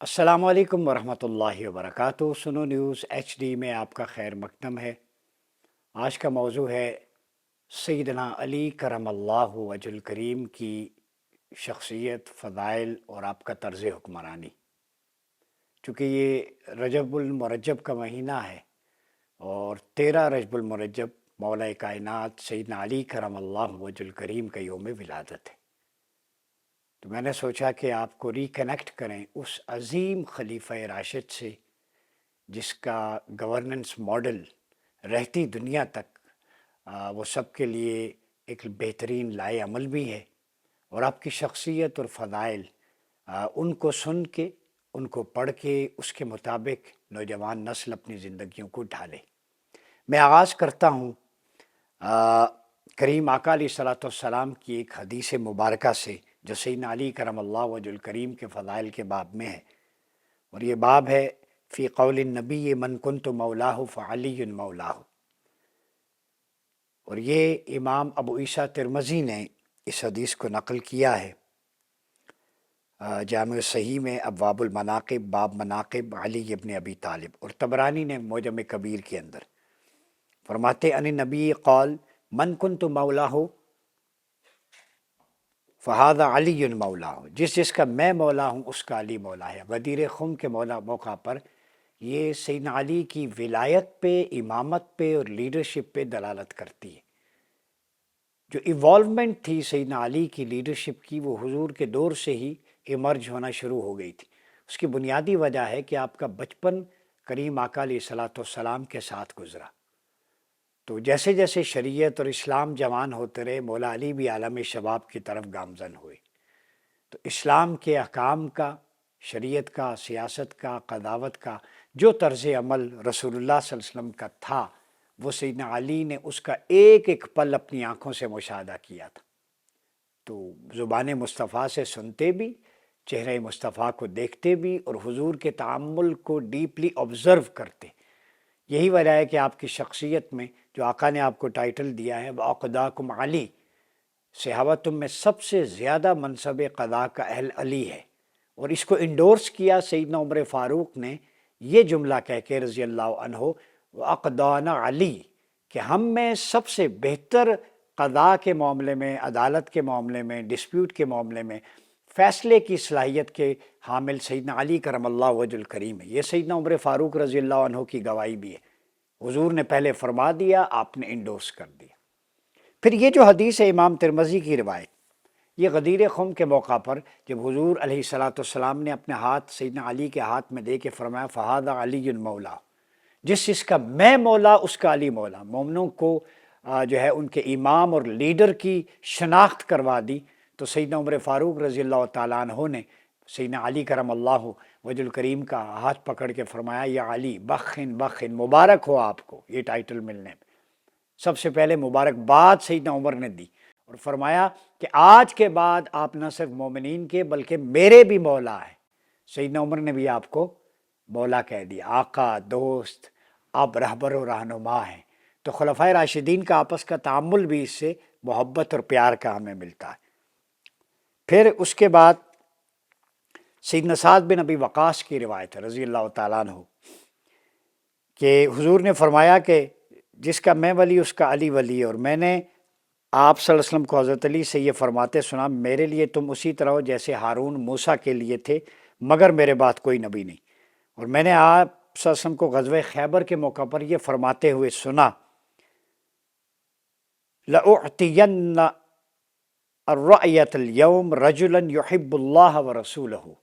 السلام علیکم ورحمۃ اللہ وبرکاتہ۔ سنو نیوز ایچ ڈی میں آپ کا خیر مقدم ہے۔ آج کا موضوع ہے سیدنا علی کرم اللہ وجہ الکریم کی شخصیت، فضائل اور آپ کا طرز حکمرانی۔ چونکہ یہ رجب المرجب کا مہینہ ہے اور 13 رجب المرجب مولا کائنات سیدنا علی کرم اللہ وجہ الکریم کا یوم ولادت ہے، تو میں نے سوچا کہ آپ کو ریکنیکٹ کریں اس عظیم خلیفہ راشد سے جس کا گورننس ماڈل رہتی دنیا تک وہ سب کے لیے ایک بہترین لائے عمل بھی ہے، اور آپ کی شخصیت اور فضائل ان کو سن کے، ان کو پڑھ کے اس کے مطابق نوجوان نسل اپنی زندگیوں کو ڈھالے۔ میں آغاز کرتا ہوں کریم آقا علیہ الصلوۃ والسلام کی ایک حدیث مبارکہ سے جو سیدنا علی کرم اللہ وجہ الکریم کے فضائل کے باب میں ہے، اور یہ باب ہے فی قول النبی من کنت مولاہ فعلی مولاہ، اور یہ امام ابو عیسیٰ ترمذی نے اس حدیث کو نقل کیا ہے جامع صحیح میں ابواب المناقب باب مناقب علی ابن ابی طالب، اور طبرانی نے معجم کبیر کے اندر فرماتے ان نبی قال من کنت مولاہ فہذا علی مولا، جس کا میں مولا ہوں اس کا علی مولا ہے۔ غدیر خم کے موقع پر یہ سیدنا علی کی ولایت پہ، امامت پہ اور لیڈرشپ پہ دلالت کرتی ہے۔ جو ایوالومنٹ تھی سیدنا علی کی لیڈرشپ کی، وہ حضور کے دور سے ہی ایمرج ہونا شروع ہو گئی تھی۔ اس کی بنیادی وجہ ہے کہ آپ کا بچپن کریم آقا علیہ الصلوۃ والسلام کے ساتھ گزرا، تو جیسے جیسے شریعت اور اسلام جوان ہوتے رہے، مولا علی بھی عالم شباب کی طرف گامزن ہوئے، تو اسلام کے احکام کا، شریعت کا، سیاست کا، قضاوت کا جو طرز عمل رسول اللہ صلی اللہ علیہ وسلم کا تھا، وہ سیدنا علی نے اس کا ایک ایک پل اپنی آنکھوں سے مشاہدہ کیا تھا۔ تو زبان مصطفیٰ سے سنتے بھی، چہرہ مصطفیٰ کو دیکھتے بھی، اور حضور کے تعامل کو ڈیپلی آبزرو کرتے۔ یہی وجہ ہے کہ آپ کی شخصیت میں جو آقا نے آپ کو ٹائٹل دیا ہے وَأَقْدَاكُمْ علی، صحابہ تم میں سب سے زیادہ منصب قضاء کا اہل علی ہے، اور اس کو انڈورس کیا سیدنا عمر فاروق نے یہ جملہ کہہ کے رضی اللہ عنہ وَأَقْدَانَا علی، کہ ہم میں سب سے بہتر قضاء کے معاملے میں، عدالت کے معاملے میں، ڈسپیوٹ کے معاملے میں فیصلے کی صلاحیت کے حامل سیدنا علی کرم اللہ وجہ الکریم ہے۔ یہ سیدنا عمر فاروق رضی اللہ عنہ کی گواہی بھی ہے، حضور نے پہلے فرما دیا، آپ نے انڈورس کر دیا۔ پھر یہ جو حدیث ہے امام ترمذی کی روایت، یہ غدیر خم کے موقع پر جب حضور علیہ الصلوۃ والسلام نے اپنے ہاتھ سیدنا علی کے ہاتھ میں دے کے فرمایا فہذا علی مولا، جس کا میں مولا اس کا علی مولا، مومنوں کو جو ہے ان کے امام اور لیڈر کی شناخت کروا دی، تو سیدنا عمر فاروق رضی اللہ تعالیٰ عنہ نے سیدنا علی کرم اللہ وجہ الکریم کا ہاتھ پکڑ کے فرمایا یا علی بخن بخن، مبارک ہو آپ کو یہ ٹائٹل ملنے میں۔ سب سے پہلے مبارکباد سیدنا عمر نے دی اور فرمایا کہ آج کے بعد آپ نہ صرف مومنین کے بلکہ میرے بھی مولا ہیں۔ سیدنا عمر نے بھی آپ کو مولا کہہ دیا، آقا، دوست، آپ رہبر و رہنما ہیں۔ تو خلفائے راشدین کا آپس کا تعامل بھی اس سے محبت اور پیار کا ہمیں ملتا ہے۔ پھر اس کے بعد سیدنا سعد بن ابی وقاص کی روایت ہے رضی اللہ تعالیٰ عنہ کہ حضور نے فرمایا کہ جس کا میں ولی اس کا علی ولی، اور میں نے آپ صلی اللہ علیہ وسلم کو حضرت علی سے یہ فرماتے سنا میرے لیے تم اسی طرح ہو جیسے ہارون موسیٰ کے لیے تھے، مگر میرے بعد کوئی نبی نہیں۔ اور میں نے آپ صلی اللہ علیہ وسلم کو غزوہ خیبر کے موقع پر یہ فرماتے ہوئے سنا لَأُعْطِيَنَّ الرَّأْيَةَ الْيَوْمَ رَجُلًا يُحِبُّ اللَّهَ وَرَسُولَهُ،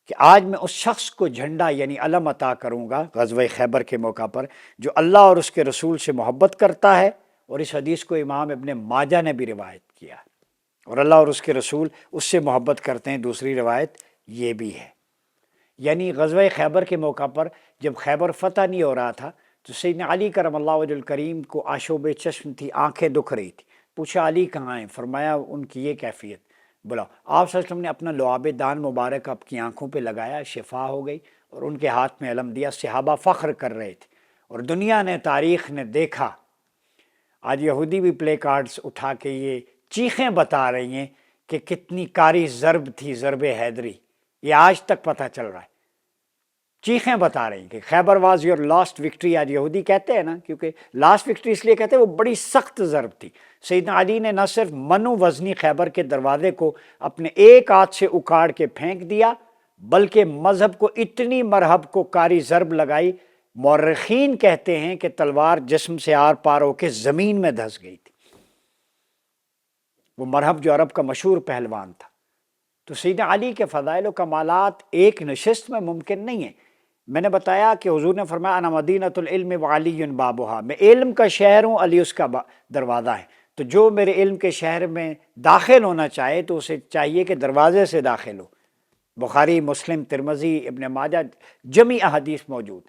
کہ آج میں اس شخص کو جھنڈا یعنی علم عطا کروں گا غزوہ خیبر کے موقع پر جو اللہ اور اس کے رسول سے محبت کرتا ہے، اور اس حدیث کو امام ابن ماجہ نے بھی روایت کیا ہے، اور اللہ اور اس کے رسول اس سے محبت کرتے ہیں، دوسری روایت یہ بھی ہے۔ یعنی غزوہ خیبر کے موقع پر جب خیبر فتح نہیں ہو رہا تھا تو سیدنا علی کرم اللہ وجہ الکریم کو آشوب چشم تھی، آنکھیں دکھ رہی تھی، پوچھا علی کہاں ہیں؟ فرمایا ان کی یہ کیفیت، بولا آپ صلی اللہ علیہ وسلم نے اپنا لعاب دان مبارک آپ کی آنکھوں پہ لگایا، شفا ہو گئی، اور ان کے ہاتھ میں علم دیا، صحابہ فخر کر رہے تھے، اور دنیا نے، تاریخ نے دیکھا۔ آج یہودی بھی پلے کارڈز اٹھا کے یہ چیخیں بتا رہی ہیں کہ کتنی کاری ضرب تھی، ضرب حیدری، یہ آج تک پتہ چل رہا ہے، چیخیں بتا رہی ہیں کہ خیبر واز یور لاسٹ وکٹری، آج یہودی کہتے ہیں نا، کیونکہ لاسٹ وکٹری اس لیے کہتے ہیں وہ بڑی سخت ضرب تھی۔ سیدنا علی نے نہ صرف منو وزنی خیبر کے دروازے کو اپنے ایک ہاتھ سے اکھاڑ کے پھینک دیا، بلکہ مذہب کو اتنی مرہب کو کاری ضرب لگائی، مورخین کہتے ہیں کہ تلوار جسم سے آر پار ہو کے زمین میں دھس گئی تھی۔ وہ مرہب جو عرب کا مشہور پہلوان تھا۔ تو سیدنا علی کے فضائل و کمالات ایک نشست میں ممکن نہیں ہیں۔ میں نے بتایا کہ حضور نے فرمایا انا مدینۃ العلم وعلی بابھا، میں علم کا شہر ہوں، علی اس کا دروازہ ہے۔ تو جو میرے علم کے شہر میں داخل ہونا چاہے تو اسے چاہیے کہ دروازے سے داخل ہو۔ بخاری، مسلم، ترمذی، ابن ماجہ جمی احادیث موجود۔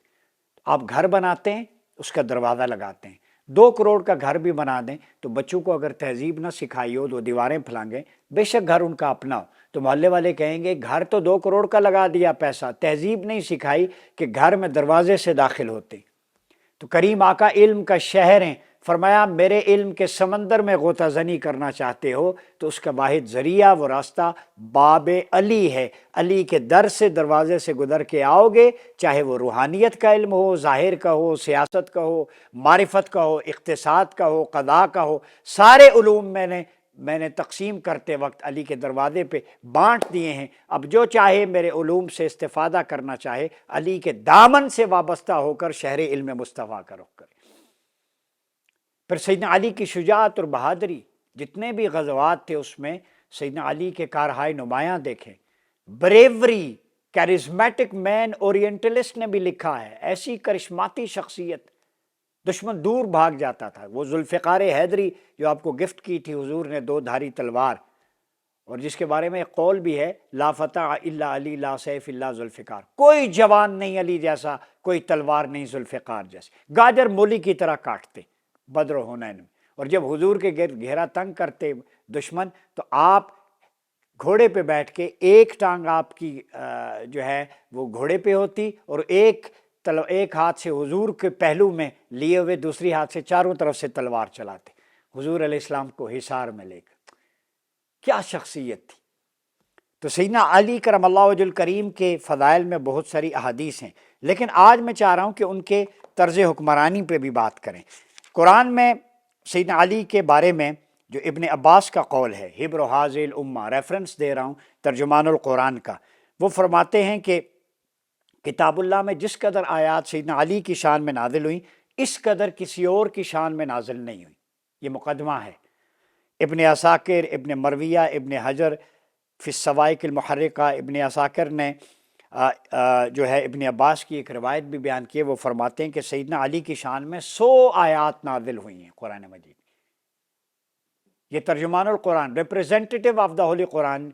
آپ گھر بناتے ہیں، اس کا دروازہ لگاتے ہیں۔ 2 کروڑ کا گھر بھی بنا دیں تو بچوں کو اگر تہذیب نہ سکھائی ہو تو دیواریں پھلانگیں، بے شک گھر ان کا اپنا ہو تو محلے والے کہیں گے گھر تو 2 کروڑ کا لگا دیا پیسہ، تہذیب نہیں سکھائی کہ گھر میں دروازے سے داخل ہوتے۔ تو کریم آقا علم کا شہر ہیں، فرمایا میرے علم کے سمندر میں غوطہ زنی کرنا چاہتے ہو تو اس کا واحد ذریعہ وہ راستہ باب علی ہے۔ علی کے در سے، دروازے سے گزر کے آؤ گے، چاہے وہ روحانیت کا علم ہو، ظاہر کا ہو، سیاست کا ہو، معرفت کا ہو، اقتصاد کا ہو، قضاء کا ہو، سارے علوم میں نے تقسیم کرتے وقت علی کے دروازے پہ بانٹ دیے ہیں۔ اب جو چاہے میرے علوم سے استفادہ کرنا چاہے، علی کے دامن سے وابستہ ہو کر شہر علم مصطفیٰ کا رخ کرے۔ پھر سیدنا علی کی شجاعت اور بہادری، جتنے بھی غزوات تھے اس میں سیدنا علی کے کارہائے نمایاں دیکھیں۔ بریوری، کیرزمیٹک مین، اورینٹلسٹ نے بھی لکھا ہے، ایسی کرشماتی شخصیت، دشمن دور بھاگ جاتا تھا۔ وہ ذوالفقار حیدری جو آپ کو گفٹ کی تھی حضور نے، 2 دھاری تلوار، اور جس کے بارے میں ایک قول بھی ہے لا فتح الا علی لا سیف الا ذوالفقار، کوئی جوان نہیں علی جیسا، کوئی تلوار نہیں ذوالفقار جیسے، گاجر مولی کی طرح کاٹتے بدر و حنین میں۔ اور جب حضور کے گرد گھیرا تنگ کرتے دشمن تو آپ گھوڑے پہ بیٹھ کے ایک ٹانگ آپ کی جو ہے وہ گھوڑے پہ ہوتی اور ایک ہاتھ سے حضور کے پہلو میں لیے ہوئے دوسری ہاتھ سے چاروں طرف سے تلوار چلاتے حضور علیہ السلام کو حصار میں لے کر۔ کیا شخصیت تھی! تو سیدنا علی کرم اللہ وجہ الکریم کے فضائل میں بہت ساری احادیث ہیں، لیکن آج میں چاہ رہا ہوں کہ ان کے طرز حکمرانی پہ بھی بات کریں۔ قرآن میں سیدنا علی کے بارے میں جو ابن عباس کا قول ہے، حبر حاضر الامہ، ریفرنس دے رہا ہوں ترجمان القرآن کا، وہ فرماتے ہیں کہ کتاب اللہ میں جس قدر آیات سیدنا علی کی شان میں نازل ہوئیں، اس قدر کسی اور کی شان میں نازل نہیں ہوئی۔ یہ مقدمہ ہے۔ ابن عساکر، ابن مرویہ، ابن حجر فی الصواعق المحرقہ، ابن عساکر نے جو ہے ابن عباس کی ایک روایت بھی بیان کی ہے، وہ فرماتے ہیں کہ سیدنا علی کی شان میں 100 آیات نازل ہوئی ہیں قرآن مجید۔ یہ ترجمان القرآن، ریپریزنٹیٹیو آف دا ہولی قرآن،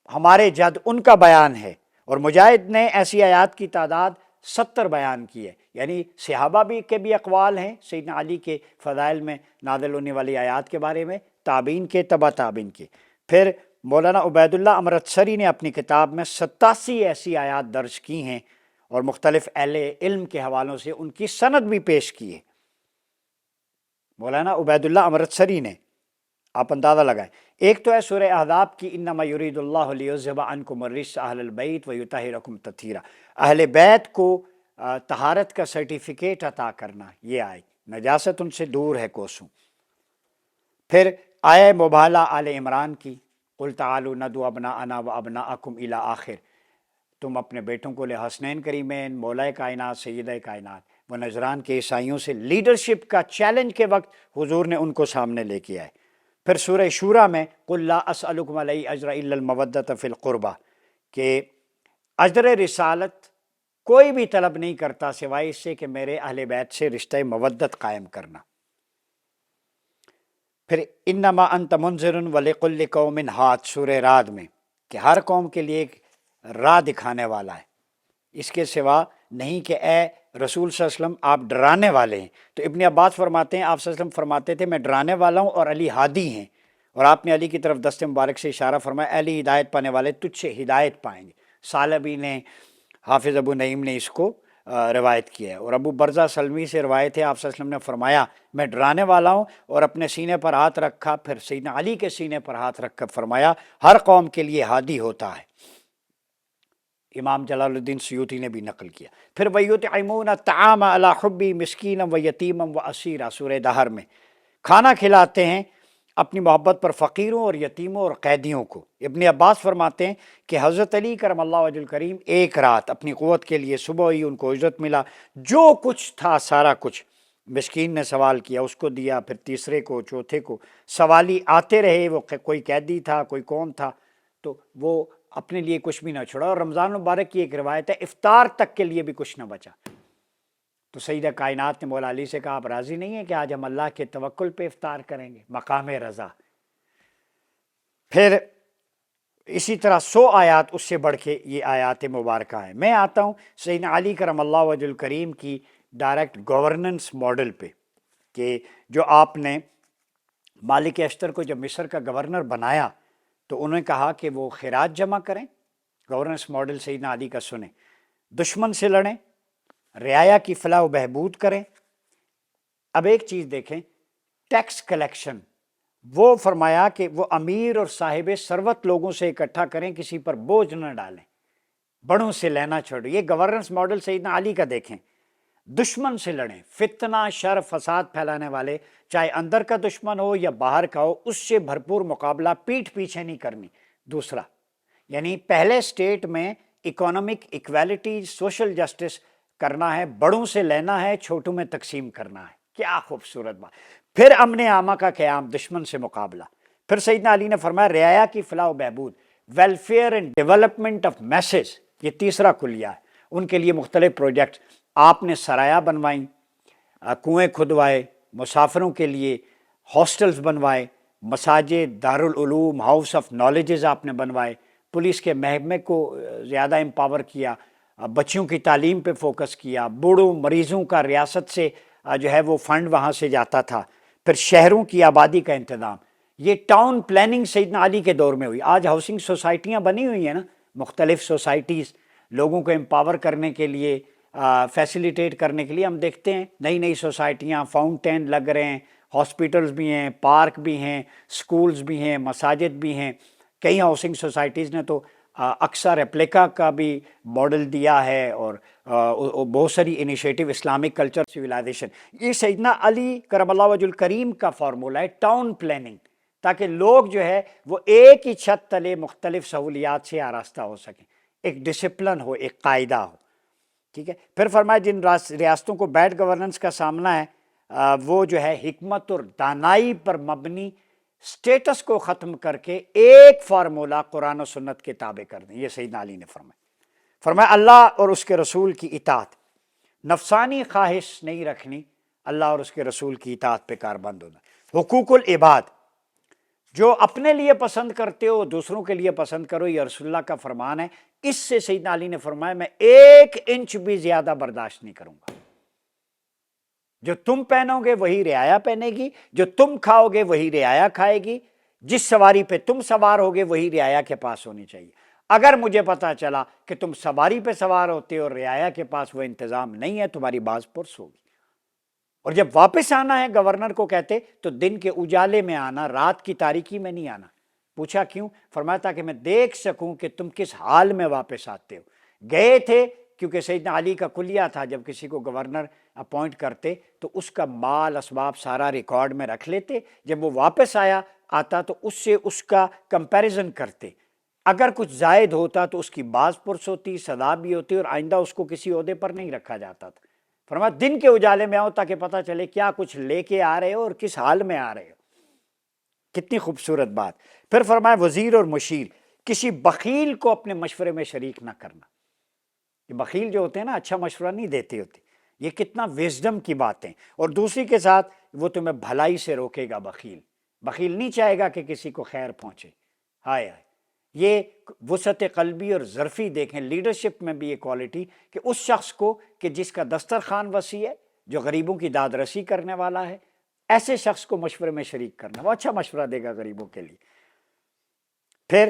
ہمارے جد ان کا بیان ہے۔ اور مجاہد نے ایسی آیات کی تعداد 70 بیان کی ہے، یعنی صحابہ بھی کے بھی اقوال ہیں سیدنا علی کے فضائل میں نازل ہونے والی آیات کے بارے میں، تابعین کے، تبع تابعین کے۔ پھر مولانا عبید اللہ امرتسری نے اپنی کتاب میں 87 ایسی آیات درج کی ہیں اور مختلف اہل علم کے حوالوں سے ان کی سند بھی پیش کی ہے۔ مولانا عبید اللہ امرتسری نے، آپ اندازہ لگائیں، ایک تو ہے سورہ احزاب کی انما یرید اللہ لیذھب عنکم الرجس اہل البیت ویطہرکم تطہیرا، اہل بیت کو طہارت کا سرٹیفکیٹ عطا کرنا، یہ آیت، نجاست ان سے دور ہے کوسوں۔ پھر آیہ مباہلہ آل عمران کی، قل تعالوا ندعو ابناءنا وابناءکم الی آخر، تم اپنے بیٹوں کو لے حسنین کریمین، مولا کائنات، سیدہ کائنات۔ وہ نجران کے عیسائیوں سے لیڈرشپ کا چیلنج کے وقت حضور نے ان کو سامنے لے کے آئے۔ پھر سورہ شورا میں قل لا اسألکم علیہ اجر الا المودۃ فی القربہ، کہ اجر رسالت کوئی بھی طلب نہیں کرتا سوائے اس سے کہ میرے اہل بیت سے رشتہ مودت قائم کرنا۔ پھر انما انت منذر ولکل قوم ہاد، سورہ رعد میں، کہ ہر قوم کے لیے ایک راہ دکھانے والا ہے، اس کے سوا نہیں کہ اے رسول صلی اللہ علیہ وسلم آپ ڈرانے والے ہیں۔ تو ابن عباس فرماتے ہیں آپ صلی اللہ علیہ وسلم فرماتے تھے میں ڈرانے والا ہوں اور علی ہادی ہیں، اور آپ نے علی کی طرف دست مبارک سے اشارہ فرمایا علی ہدایت پانے والے تجھ سے ہدایت پائیں گے۔ ثعلبی نے، حافظ ابو نعیم نے اس کو روایت کیا ہے، اور ابو برزہ سلمی سے روایت ہے آپ صلی اللہ علیہ وسلم نے فرمایا میں ڈرانے والا ہوں، اور اپنے سینے پر ہاتھ رکھا، پھر سیدنا علی کے سینے پر ہاتھ رکھ کر فرمایا ہر قوم کے لیے ہادی ہوتا ہے۔ امام جلال الدین سیوطی نے بھی نقل کیا۔ پھر وَيُطْعِمُونَ الطَّعَامَ عَلَىٰ حُبِّهِ مِسْكِينًا وَيَتِيمًا وَأَسِيرًا، سورہ دہر میں کھانا کھلاتے ہیں اپنی محبت پر فقیروں اور یتیموں اور قیدیوں کو۔ ابن عباس فرماتے ہیں کہ حضرت علی کرم اللہ وجہ الکریم ایک رات اپنی قوت کے لیے صبح ہوئی، ان کو اجرت ملا، جو کچھ تھا سارا کچھ مسکین نے سوال کیا اس کو دیا، پھر تیسرے کو، چوتھے کو، سوالی آتے رہے، وہ کوئی قیدی تھا، کوئی کون تھا، تو وہ اپنے لیے کچھ بھی نہ چھوڑا۔ اور رمضان مبارک کی ایک روایت ہے افطار تک کے لیے بھی کچھ نہ بچا۔ تو سیدہ کائنات نے مولا علی سے کہا آپ راضی نہیں ہیں کہ آج ہم اللہ کے توکل پہ افطار کریں گے، مقام رضا۔ پھر اسی طرح 100 آیات اس سے بڑھ کے یہ آیات مبارکہ ہیں۔ میں آتا ہوں سیدنا علی کرم اللہ وجہ الکریم کی ڈائریکٹ گورننس ماڈل پہ، کہ جو آپ نے مالک اشتر کو جب مصر کا گورنر بنایا تو انہوں نے کہا کہ وہ خراج جمع کریں۔ گورننس ماڈل سیدنا علی کا سنیں، دشمن سے لڑیں، رعایا کی فلاح و بہبود کریں۔ اب ایک چیز دیکھیں، ٹیکس کلیکشن، وہ فرمایا کہ وہ امیر اور صاحب ثروت لوگوں سے اکٹھا کریں، کسی پر بوجھ نہ ڈالیں، بڑوں سے لینا چھوڑیں۔ یہ گورننس ماڈل سیدنا علی کا دیکھیں۔ دشمن سے لڑیں، فتنہ شر فساد پھیلانے والے، چاہے اندر کا دشمن ہو یا باہر کا ہو، اس سے بھرپور مقابلہ، پیٹھ پیچھے نہیں کرنی۔ دوسرا، یعنی پہلے سٹیٹ میں اکانومک ایکویلٹی، سوشل جسٹس کرنا ہے، بڑوں سے لینا ہے، چھوٹوں میں تقسیم کرنا ہے۔ کیا خوبصورت بات۔ پھر امن عامہ کا قیام، دشمن سے مقابلہ۔ پھر سیدنا علی نے فرمایا رعایا کی فلاح و بہبود، welfare and development of masses, یہ تیسرا کلیہ ہے۔ ان کے لیے مختلف پروجیکٹ آپ نے سرایہ بنوائیں، کنویں کھدوائے، مسافروں کے لیے ہاسٹلز بنوائے، مساجد، دارالعلوم، ہاؤس آف نالجز آپ نے بنوائے، پولیس کے محکمے کو زیادہ امپاور کیا، بچیوں کی تعلیم پہ فوکس کیا، بوڑھوں مریضوں کا ریاست سے جو ہے وہ فنڈ وہاں سے جاتا تھا، پھر شہروں کی آبادی کا انتظام۔ یہ ٹاؤن پلاننگ سیدنا علی کے دور میں ہوئی۔ آج ہاؤسنگ سوسائٹیاں بنی ہوئی ہیں نا، مختلف سوسائٹیز، لوگوں کو امپاور کرنے کے لیے، فیسیلیٹیٹ کرنے کے لیے ہم دیکھتے ہیں نئی نئی سوسائٹیاں، فاؤنٹین لگ رہے ہیں، ہاسپیٹلز بھی ہیں، پارک بھی ہیں، سکولز بھی ہیں، مساجد بھی ہیں۔ کئی ہاؤسنگ سوسائٹیز نے تو اکثر ریپلیکا کا بھی ماڈل دیا ہے، اور بہت ساری انیشیٹو اسلامک کلچر سویلائزیشن۔ یہ سیدنا علی کرم اللہ وجہ الکریم کا فارمولہ ہے، ٹاؤن پلاننگ، تاکہ لوگ جو ہے وہ ایک ہی چھت تلے مختلف سہولیات سے آراستہ ہو سکیں، ایک ڈسپلن ہو، ایک قاعدہ ہو۔ ٹھیک ہے۔ پھر فرمایا جن ریاستوں کو بیڈ گورننس کا سامنا ہے وہ جو ہے حکمت اور دانائی پر مبنی سٹیٹس کو ختم کر کے ایک فارمولہ قرآن و سنت کے تابع کر دیں۔ یہ سیدنا علی نے فرمایا اللہ اور اس کے رسول کی اطاعت، نفسانی خواہش نہیں رکھنی، اللہ اور اس کے رسول کی اطاعت پہ کاربند ہونا۔ حقوق العباد، جو اپنے لیے پسند کرتے ہو دوسروں کے لیے پسند کرو، یہ رسول اللہ کا فرمان ہے۔ اس سے سیدنا علی نے فرمایا میں 1 انچ بھی زیادہ برداشت نہیں کروں گا۔ جو تم پہنو گے وہی رعایا پہنے گی، جو تم کھاؤ گے وہی رعایا کھائے گی، جس سواری پہ تم سوار ہوگے وہی رعایا کے پاس ہونی چاہیے۔ اگر مجھے پتا چلا کہ تم سواری پہ سوار ہوتے ہو اور رعایا کے پاس وہ انتظام نہیں ہے، تمہاری باز پرس ہوگی۔ اور جب واپس آنا ہے، گورنر کو کہتے تو دن کے اجالے میں آنا، رات کی تاریکی میں نہیں آنا۔ پوچھا کیوں؟ فرمایا تاکہ میں دیکھ سکوں کہ تم کس حال میں واپس آتے ہو۔ گئے تھے کیونکہ سیدنا علی کا کلیہ تھا، جب کسی کو گورنر اپوائنٹ کرتے تو اس کا مال اسباب سارا ریکارڈ میں رکھ لیتے، جب وہ واپس آتا تو اس سے اس کا کمپیریزن کرتے، اگر کچھ زائد ہوتا تو اس کی باز پرس ہوتی، سزا بھی ہوتی، اور آئندہ اس کو کسی عہدے پر نہیں رکھا جاتا تھا۔ فرمایا دن کے اجالے میں آؤ تاکہ پتہ چلے کیا کچھ لے کے آ رہے ہو اور کس حال میں آ رہے ہو۔ کتنی خوبصورت بات۔ پھر فرمایا وزیر اور مشیر، کسی بخیل کو اپنے مشورے میں شریک نہ کرنا۔ یہ بخیل جو ہوتے ہیں نا، اچھا مشورہ نہیں دیتے ہوتے، یہ کتنا وزڈم کی باتیں۔ اور دوسری کے ساتھ وہ تمہیں بھلائی سے روکے گا۔ بخیل نہیں چاہے گا کہ کسی کو خیر پہنچے۔ ہائے ہائے، یہ وسعت قلبی اور ظرفی دیکھیں، لیڈرشپ میں بھی یہ کوالٹی کہ اس شخص کو کہ جس کا دسترخوان وسیع ہے، جو غریبوں کی داد رسی کرنے والا ہے، ایسے شخص کو مشورے میں شریک کرنا، وہ اچھا مشورہ دے گا غریبوں کے لیے۔ پھر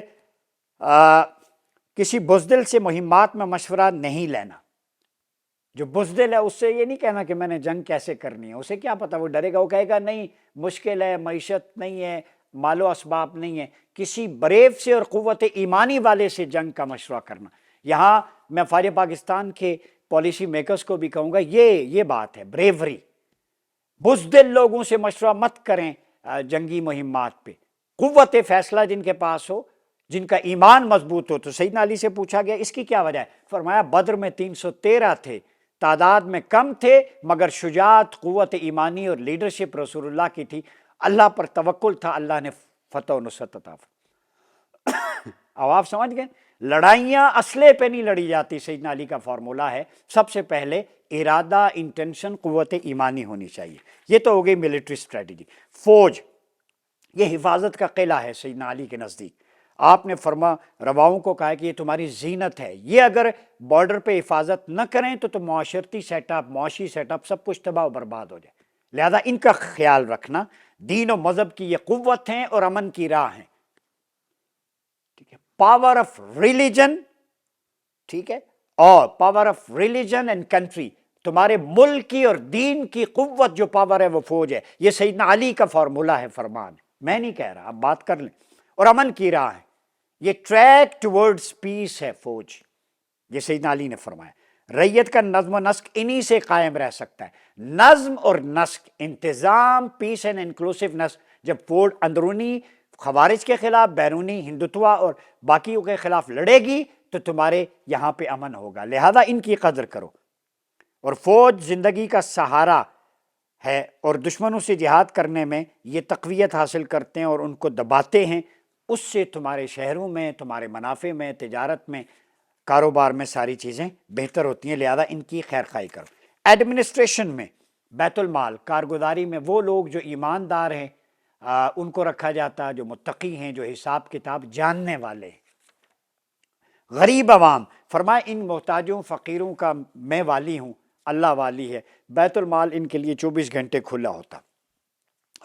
کسی بزدل سے مہمات میں مشورہ نہیں لینا۔ جو بزدل ہے اس سے یہ نہیں کہنا کہ میں نے جنگ کیسے کرنی ہے، اسے کیا پتا، وہ ڈرے گا، وہ کہے گا نہیں مشکل ہے، معیشت نہیں ہے، مال و اسباب نہیں ہے۔ کسی بریو سے اور قوت ایمانی والے سے جنگ کا مشورہ کرنا، یہاں میں فارغ پاکستان کے پالیسی میکرز کو بھی کہوں گا یہ بات ہے بریوری. بزدل لوگوں سے مشورہ مت کریں جنگی مہمات پہ. قوت فیصلہ جن کے پاس ہو، جن کا ایمان مضبوط ہو. تو سیدنا علی سے پوچھا گیا اس کی کیا وجہ ہے؟ فرمایا بدر میں 313 تھے، تعداد میں کم تھے مگر شجاعت، قوت ایمانی اور لیڈرشپ رسول اللہ کی تھی. اللہ پر توکل تھا، اللہ نے فتح و نصرت عطا فرمائی. اب آپ سمجھ گئے لڑائیاں اسلحے پہ نہیں لڑی جاتی. سیدنا علی کا فارمولا ہے سب سے پہلے ارادہ، انٹینشن، قوت ایمانی ہونی چاہیے. یہ تو ہو گئی ملٹری اسٹریٹجی. فوج یہ حفاظت کا قلعہ ہے سیدنا علی کے نزدیک. آپ نے فرما رواؤں کو کہا کہ یہ تمہاری زینت ہے، یہ اگر بارڈر پہ حفاظت نہ کریں تو معاشرتی سیٹ اپ، معاشی سیٹ اپ سب کچھ تباہ و برباد ہو جائے. لہذا ان کا خیال رکھنا. دین و مذہب کی یہ قوت ہیں اور امن کی راہ ہیں. ٹھیک ہے، پاور آف ریلیجن، ٹھیک ہے، اور power of religion and country. تمہارے ملک کی اور دین کی قوت جو پاور ہے وہ فوج ہے. یہ سیدنا علی کا فارمولا ہے، فرمان ہے، میں نہیں کہہ رہا، آپ بات کر لیں. اور امن کی راہ ہے، یہ ٹریک ٹورڈز پیس ہے فوج. یہ سیدنا علی نے فرمایا. ریت کا نظم و نسق انہی سے قائم رہ سکتا ہے. نظم اور نسق، انتظام، پیس اینڈ انکلوسیونیس. جب فوج اندرونی خوارج کے خلاف، بیرونی ہندوتوا اور باقیوں کے خلاف لڑے گی تو تمہارے یہاں پہ امن ہوگا. لہذا ان کی قدر کرو. اور فوج زندگی کا سہارا ہے اور دشمنوں سے جہاد کرنے میں یہ تقویت حاصل کرتے ہیں اور ان کو دباتے ہیں. اس سے تمہارے شہروں میں، تمہارے منافع میں، تجارت میں، کاروبار میں ساری چیزیں بہتر ہوتی ہیں. لہذا ان کی خیر خواہی کرو. ایڈمنسٹریشن میں، بیت المال، کارگزاری میں وہ لوگ جو ایماندار ہیں ان کو رکھا جاتا، جو متقی ہیں، جو حساب کتاب جاننے والے ہیں. غریب عوام، فرمائے ان محتاجوں فقیروں کا میں والی ہوں، اللہ والی ہے. بیت المال ان کے لیے 24 گھنٹے کھلا ہوتا.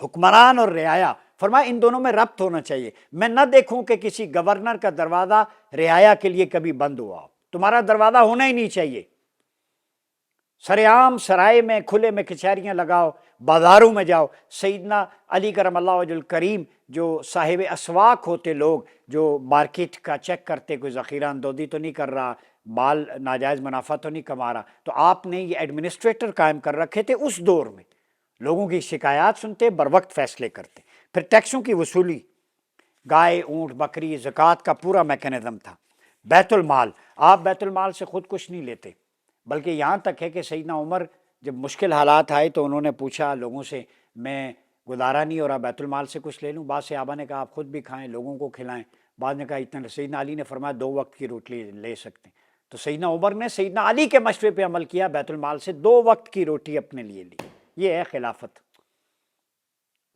حکمران اور رعایا، فرمایا ان دونوں میں ربط ہونا چاہیے. میں نہ دیکھوں کہ کسی گورنر کا دروازہ رعایا کے لیے کبھی بند ہوا ہو. تمہارا دروازہ ہونا ہی نہیں چاہیے. سرعام سرائے میں، کھلے میں کچہریاں لگاؤ، بازاروں میں جاؤ. سیدنا علی کرم اللہ وجہ الکریم جو صاحب اسواق ہوتے، لوگ جو مارکیٹ کا چیک کرتے، کوئی ذخیرہ اندوزی تو نہیں کر رہا، مال ناجائز منافع تو نہیں کما رہا، تو آپ نے یہ ایڈمنسٹریٹر قائم کر رکھے تھے. اس دور میں لوگوں کی شکایات سنتے، بر وقت فیصلے کرتے. پھر ٹیکسوں کی وصولی، گائے، اونٹ، بکری، زکوٰۃ کا پورا میکانزم تھا. بیت المال، آپ بیت المال سے خود کچھ نہیں لیتے، بلکہ یہاں تک ہے کہ سیدنا عمر جب مشکل حالات آئے تو انہوں نے پوچھا لوگوں سے، میں گزارا نہیں ہو رہا، بیت المال سے کچھ لے لوں؟ بعض صحابہ نے کہا آپ خود بھی کھائیں، لوگوں کو کھلائیں. بعض نے کہا اتنا. سیدنا علی نے فرمایا 2 وقت کی روٹی لے سکتے ہیں. تو سیدنا عمر نے سیدنا علی کے مشورے پہ عمل کیا، بیت المال سے 2 وقت کی روٹی اپنے لیے لی. یہ ہے خلافت.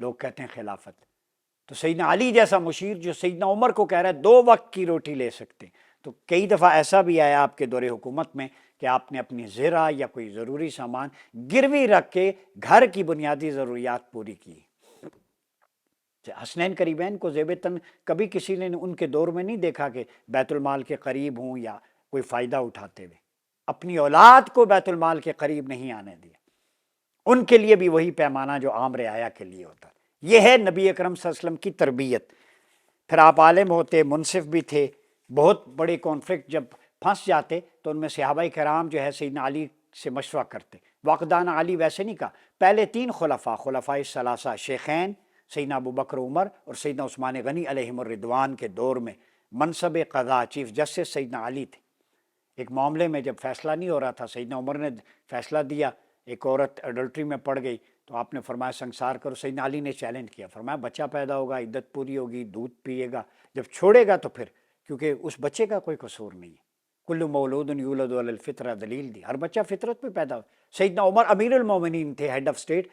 لوگ کہتے ہیں خلافت. تو سیدنا علی جیسا مشیر جو سیدنا عمر کو کہہ رہا ہے 2 وقت کی روٹی لے سکتے ہیں. تو کئی دفعہ ایسا بھی آیا آپ کے دور حکومت میں کہ آپ نے اپنی زرع یا کوئی ضروری سامان گروی رکھ کے گھر کی بنیادی ضروریات پوری کی. حسنین قریبین کو زیب تن کبھی کسی نے ان کے دور میں نہیں دیکھا کہ بیت المال کے قریب ہوں یا کوئی فائدہ اٹھاتے ہوئے. اپنی اولاد کو بیت المال کے قریب نہیں آنے دیا. ان کے لیے بھی وہی پیمانہ جو عام رعایا کے لیے ہوتا. یہ ہے نبی اکرم صلی اللہ علیہ وسلم کی تربیت. پھر آپ عالم ہوتے، منصف بھی تھے. بہت بڑے کانفلکٹ جب پھنس جاتے تو ان میں صحابہ کرام جو ہے سیدنا علی سے مشورہ کرتے. واقدان علی ویسے نہیں کہا. پہلے 3 خلفاء ثلاثہ، شیخین سیدنا ابو بکر عمر اور سیدنا عثمان غنی علیہم الرضوان کے دور میں منصب قضاء، چیف جسٹس سیدنا علی تھے. ایک معاملے میں جب فیصلہ نہیں ہو رہا تھا، سیدنا عمر نے فیصلہ دیا، ایک عورت ایڈلٹری میں پڑ گئی تو آپ نے فرمایا سنسار کرو. سیدنا علی نے چیلنج کیا، فرمایا بچہ پیدا ہوگا، عدت پوری ہوگی، دودھ پیے گا، جب چھوڑے گا تو پھر، کیونکہ اس بچے کا کوئی قصور نہیں ہے. کل مولود یولد علی الفطرہ، دلیل دی، ہر بچہ فطرت میں پیدا ہو. سیدنا عمر امیر المومنین تھے، head of state.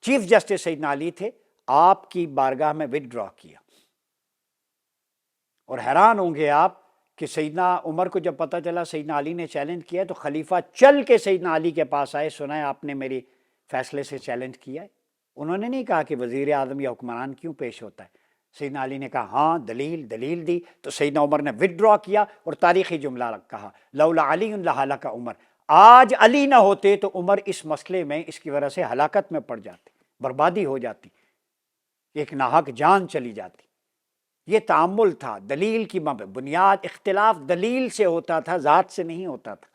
Chief justice سیدنا علی تھے. آپ کی بارگاہ میں ود ڈرا کیا. اور حیران ہوں گے آپ کہ سیدنا عمر کو جب پتہ چلا سیدنا علی نے چیلنج کیا تو خلیفہ چل کے سیدنا علی کے پاس آئے، سنا ہے آپ نے میری فیصلے سے چیلنج کیا ہے. انہوں نے نہیں کہا کہ وزیر اعظم یا حکمران کیوں پیش ہوتا ہے. سیدنا علی نے کہا ہاں دلیل دی. تو سیدنا عمر نے ود ڈرا کیا اور تاریخی جملہ کہا، لولا علی لہلک عمر. آج علی نہ ہوتے تو عمر اس مسئلے میں اس کی وجہ سے ہلاکت میں پڑ جاتے، بربادی ہو جاتی، ایک ناحق جان چلی جاتی. یہ تعامل تھا، دلیل کی بنیاد، اختلاف دلیل سے ہوتا تھا، ذات سے نہیں ہوتا تھا۔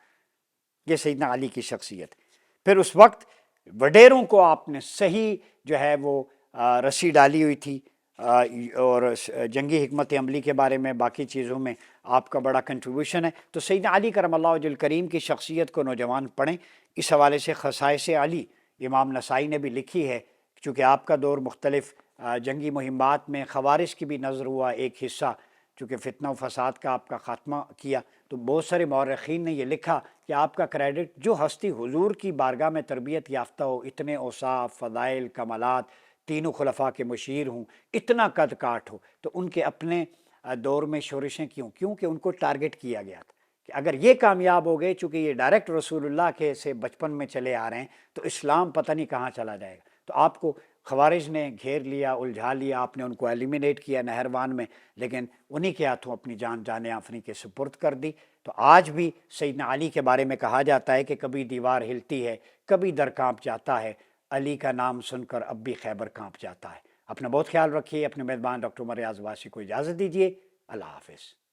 یہ سیدنا علی کی شخصیت۔ پھر اس وقت وڈیروں کو آپ نے صحیح جو ہے وہ رسی ڈالی ہوئی تھی، اور جنگی حکمت عملی کے بارے میں باقی چیزوں میں آپ کا بڑا کنٹریبیوشن ہے۔ تو سیدنا علی کرم اللہ وجہ الکریم کی شخصیت کو نوجوان پڑھیں۔ اس حوالے سے خصائص علی امام نسائی نے بھی لکھی ہے، چونکہ آپ کا دور مختلف جنگی مہمات میں خوارج کی بھی نظر ہوا ایک حصہ، چونکہ فتنہ و فساد کا آپ کا خاتمہ کیا، تو بہت سارے مورخین نے یہ لکھا کہ آپ کا کریڈٹ جو ہستی حضور کی بارگاہ میں تربیت یافتہ ہو، اتنے اوصاف، فضائل، کمالات، تینوں خلفاء کے مشیر ہوں، اتنا قد کاٹ ہو، تو ان کے اپنے دور میں شورشیں کیونکہ ان کو ٹارگٹ کیا گیا تھا کہ اگر یہ کامیاب ہو گئے، چونکہ یہ ڈائریکٹ رسول اللہ کے سے بچپن میں چلے آ رہے ہیں، تو اسلام پتہ نہیں کہاں چلا جائے گا۔ تو آپ کو خوارج نے گھیر لیا، الجھا لیا، آپ نے ان کو ایلیمینیٹ کیا نہروان میں، لیکن انہی کے ہاتھوں اپنی جان آفریں کے سپرد کر دی۔ تو آج بھی سیدنا علی کے بارے میں کہا جاتا ہے کہ کبھی دیوار ہلتی ہے، کبھی در کانپ جاتا ہے، علی کا نام سن کر اب بھی خیبر کانپ جاتا ہے۔ اپنا بہت خیال رکھیے، اپنے میزبان ڈاکٹر عمر ریاض واسی کو اجازت دیجیے۔ اللہ حافظ۔